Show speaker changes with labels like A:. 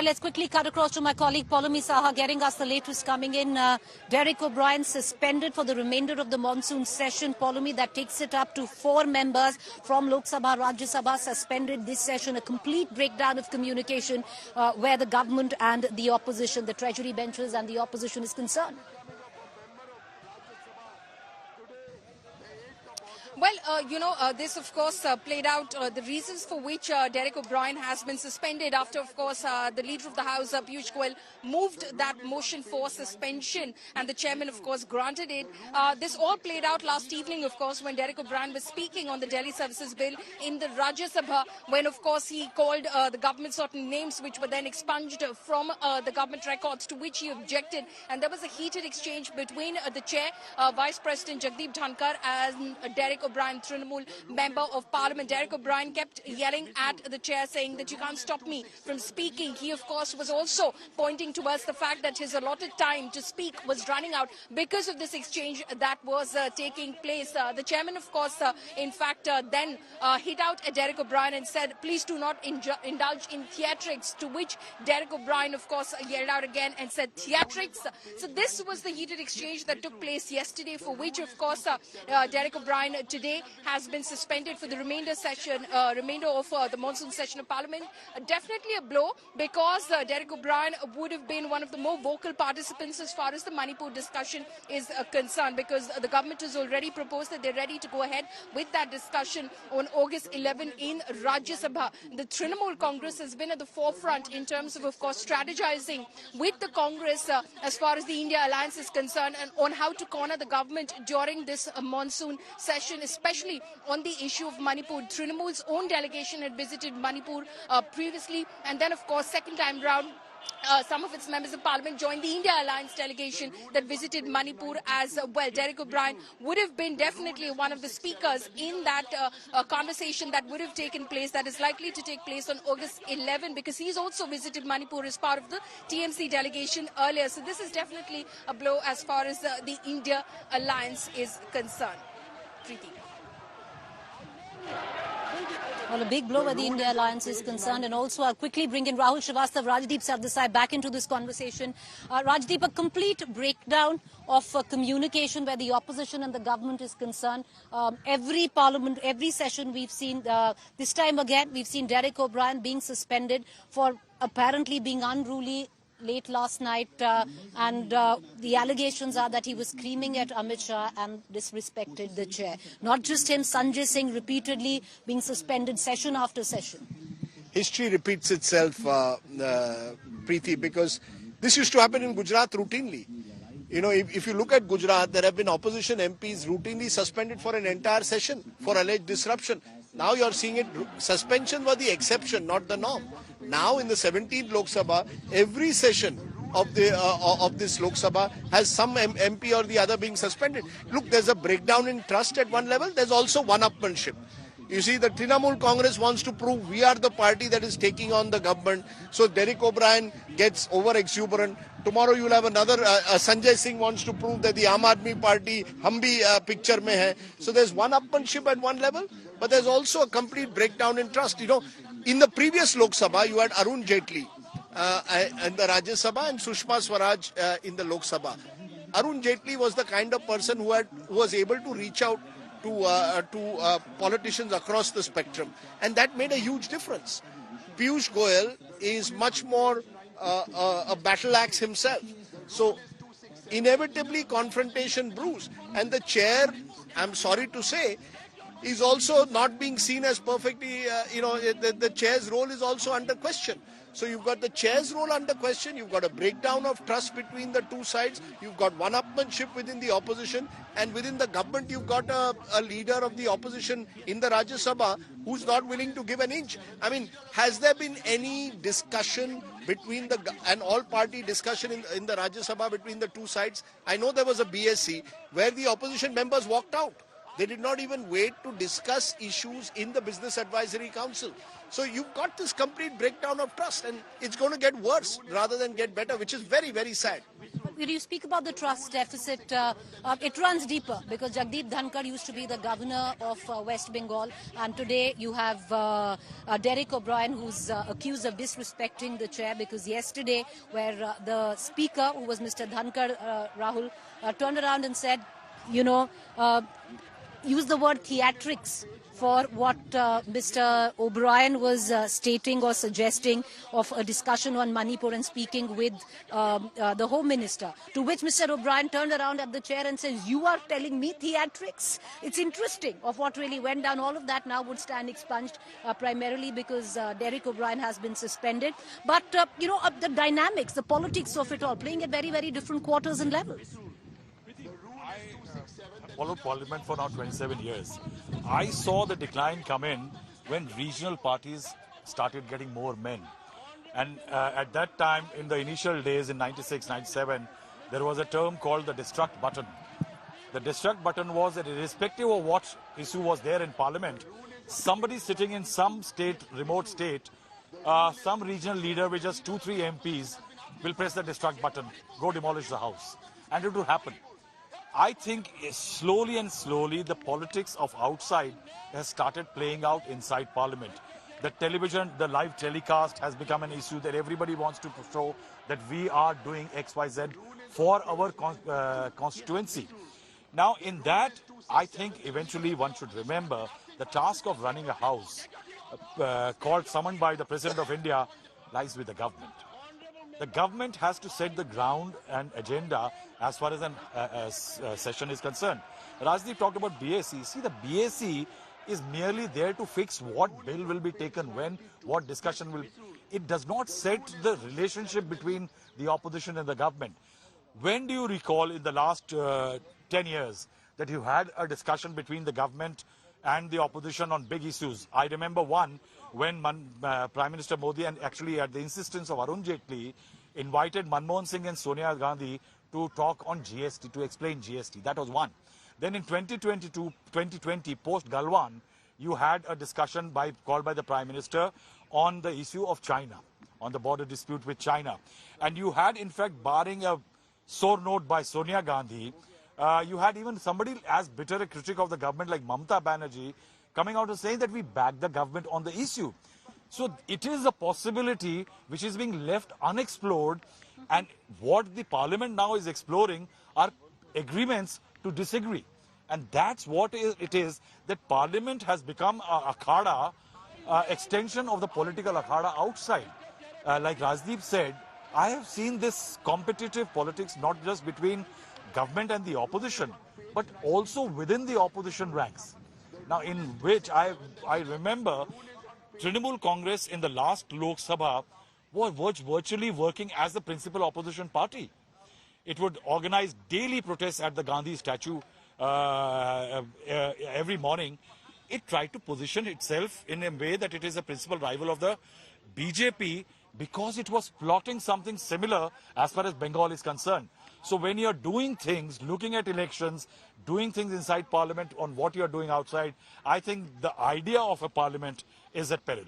A: Right, let's quickly cut across to my colleague Paulomi Saha, getting us the latest coming in. Derek O'Brien suspended for the remainder of the monsoon session. Paulomi, that takes it up to 4 members from Lok Sabha, Rajya Sabha suspended this session. A complete breakdown of communication where the government and the opposition, the treasury benches and the opposition is concerned.
B: Well, this, of course, played out the reasons for which Derek O'Brien has been suspended after, of course, the leader of the House, Piyush Goyal, moved that motion for suspension and the chairman, of course, granted it. This all played out last evening, of course, when Derek O'Brien was speaking on the Delhi Services Bill in the Rajya Sabha, when, of course, he called the government certain names which were then expunged from the government records, to which he objected. And there was a heated exchange between the chair, Vice President Jagdeep Dhankar, and Derek O'Brien, Trinamool member of Parliament. Derek O'Brien kept yelling at the chair, saying that you can't stop me from speaking. He, of course, was also pointing towards the fact that his allotted time to speak was running out because of this exchange that was taking place. The chairman, of course, in fact, then hit out at Derek O'Brien and said, please do not indulge in theatrics, to which Derek O'Brien, of course, yelled out again and said, theatrics? So this was the heated exchange that took place yesterday, for which, of course, Derek O'Brien today has been suspended for the remainder of the monsoon session of Parliament. Definitely a blow, because Derek O'Brien would have been one of the more vocal participants as far as the Manipur discussion is concerned, because the government has already proposed that they're ready to go ahead with that discussion on August 11 in Rajya Sabha. The Trinamool Congress has been at the forefront in terms of course, strategizing with the Congress as far as the India alliance is concerned, and on how to corner the government during this monsoon session, especially on the issue of Manipur. Trinamool's own delegation had visited Manipur previously, and then, of course, second time round, some of its members of parliament joined the India Alliance delegation that visited Manipur as well. Derek O'Brien would have been definitely one of the speakers in that conversation that would have taken place, that is likely to take place on August 11, because he's also visited Manipur as part of the TMC delegation earlier. So this is definitely a blow as far as the India Alliance is concerned. Preeti.
A: Well, a big blow where the India alliance is concerned. And also, I'll quickly bring in Rahul Srivastav, Rajdeep Sardesai back into this conversation. Rajdeep, a complete breakdown of communication where the opposition and the government is concerned. Every parliament, every session we've seen, this time again, we've seen Derek O'Brien being suspended for apparently being unruly late last night, and the allegations are that he was screaming at Amit Shah and disrespected the chair. Not just him, Sanjay Singh repeatedly being suspended session after session.
C: History repeats itself, Preeti, because this used to happen in Gujarat routinely. You know, if you look at Gujarat, there have been opposition MPs routinely suspended for an entire session for alleged disruption. Now you're seeing it, suspension was the exception, not the norm. Now in the 17th Lok Sabha, every session of this Lok Sabha has some MP or the other being suspended. Look, there's a breakdown in trust at one level. There's also one-upmanship. You see, the Trinamool Congress wants to prove we are the party that is taking on the government. So Derek O'Brien gets over-exuberant. Tomorrow you'll have another, Sanjay Singh wants to prove that the Aam Aadmi Party, hum bhi picture mein hai. So there's one-upmanship at one level, but there's also a complete breakdown in trust. You know, in the previous Lok Sabha, you had Arun Jaitley in the Rajya Sabha and Sushma Swaraj in the Lok Sabha. Arun Jaitley was the kind of person who was able to reach out to politicians across the spectrum, and that made a huge difference. Piyush Goyal is much more a battle axe himself, so inevitably confrontation brews, and the chair, I'm sorry to say, is also not being seen as perfectly, the chair's role is also under question. So you've got the chair's role under question, you've got a breakdown of trust between the two sides, you've got one-upmanship within the opposition, and within the government you've got a leader of the opposition in the Rajya Sabha who's not willing to give an inch. I mean, has there been any discussion between an all-party discussion in the Rajya Sabha between the two sides? I know there was a BSc where the opposition members walked out. They did not even wait to discuss issues in the Business Advisory Council. So you've got this complete breakdown of trust, and it's going to get worse rather than get better, which is very, very sad.
A: when you speak about the trust deficit, it runs deeper because Jagdeep Dhankar used to be the governor of West Bengal, and today you have Derek O'Brien, who's accused of disrespecting the chair, because yesterday, where the speaker, who was Mr. Dhankar, Rahul, turned around and said, use the word theatrics for what Mr. O'Brien was stating or suggesting of a discussion on Manipur and speaking with the Home Minister, to which Mr. O'Brien turned around at the chair and says, you are telling me theatrics? It's interesting of what really went down. All of that now would stand expunged primarily because Derek O'Brien has been suspended. But, the dynamics, the politics of it all, playing at very, very different quarters and levels.
D: Followed Parliament for now 27 years. I saw the decline come in when regional parties started getting more men. And at that time, in the initial days in 96, 97, there was a term called the destruct button. The destruct button was that irrespective of what issue was there in Parliament, somebody sitting in some state, remote state, some regional leader with just 2-3 MPs will press the destruct button, go demolish the house. And it will happen. I think slowly and slowly the politics of outside has started playing out inside Parliament. The television, the live telecast has become an issue that everybody wants to show that we are doing XYZ for our constituency. Now in that, I think eventually one should remember the task of running a house summoned by the President of India lies with the government. The government has to set the ground and agenda as far as a session is concerned. Rajdeep talked about BAC. See, the BAC is merely there to fix what bill will be taken when, what discussion will. It does not set the relationship between the opposition and the government. When do you recall in the last 10 years that you had a discussion between the government and the opposition on big issues? I remember one when Prime Minister Modi, and actually at the insistence of Arun Jaitley, invited Manmohan Singh and Sonia Gandhi to talk on GST, to explain GST. That was one. Then in 2020, post Galwan, you had a discussion called by the Prime Minister on the issue of China, on the border dispute with China. And you had, in fact, barring a sore note by Sonia Gandhi, you had even somebody as bitter a critic of the government like Mamata Banerjee coming out and saying that we back the government on the issue. So it is a possibility which is being left unexplored, and what the Parliament now is exploring are agreements to disagree. And that's what it is, that Parliament has become a akhada, extension of the political akhada outside. Like Rajdeep said, I have seen this competitive politics not just between government and the opposition, but also within the opposition ranks. Now, in which I remember Trinamool Congress in the last Lok Sabha was virtually working as the principal opposition party. It would organize daily protests at the Gandhi statue every morning. It tried to position itself in a way that it is a principal rival of the BJP because it was plotting something similar as far as Bengal is concerned. So when you're doing things, looking at elections, doing things inside Parliament on what you're doing outside, I think the idea of a Parliament is at peril.